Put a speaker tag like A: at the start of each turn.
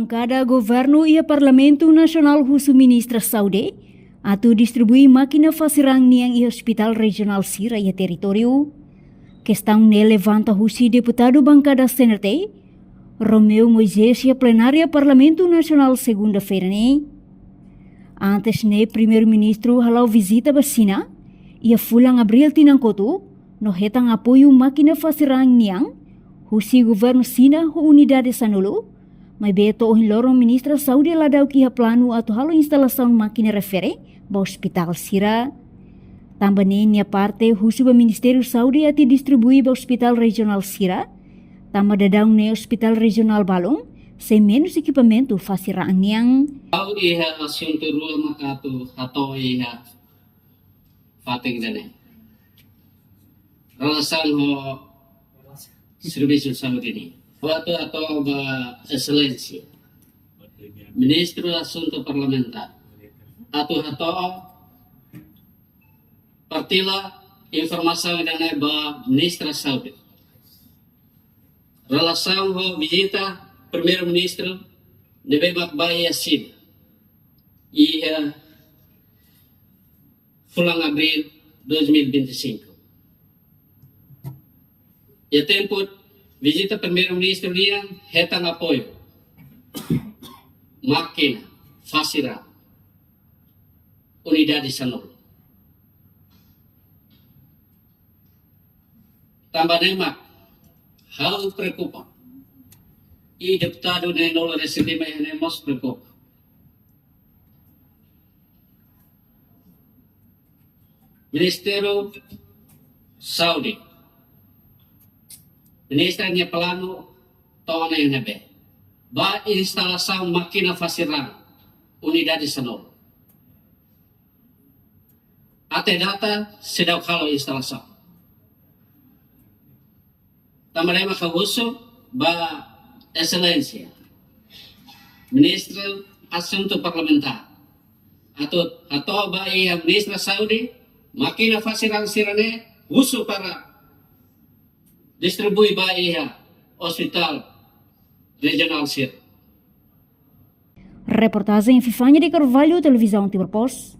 A: bancada governo e Parlamento Nasional Husu Ministra Saudi atau distribui máquina fasirang niang e Hospital Regional Sira e território. Questão ne levanta Husi deputado bancada Senate Romeu Moisés e a plenária Parlamento Nasional segunda-feira ne. Antes ne primeiro-ministro halau visita Basina e a fulang abril tinangkotu no hetang apoio máquina fasirang niang Husi governo Sina ho unidade Sanulu, may beto o lorong ministra Saudi ladau kiha plano atau halo instalação máquina refere ba hospital Sira. Tambah niya parte Husi ba Ministério Saudi ati distribui ba hospital regional Sira, tambah dadang ne hospital regional Balong, sem menos equipamento fasirang niang.
B: Au iha asunto rua makatu hato iha fating dane. Ralasan ho serviço de saúde ini. Waktu atau ba excelência. Ministro Assunto Parlamentar. Atau partila informasi dane ba Ministra Saúde. Relação ho visita primeiro-ministro de Bemak Bayi Yasin. Ia fulang abril 2025. E tempo visita primeiro-ministro dia hetang apoio máquina fasira unidade Sanul. Tambah nemak hal preocupa e deputado ne nolo recebima ne mos preocupa. Ministério Saudi Ministra niya plano taon na yun nabe. Ba instalação máquina fasirang unidade Sanol. Ate data sedaw kalo instalação. Tamalay makahuso ba excelência. Ministro Assunto Parlamentar. Ato ba iya Ministra Saudi máquina fasirang sirane huso para distribui ba iha Hospital Regional Sir.
A: Reportagem Fifanya de Carvalho, Televisão Timor Post.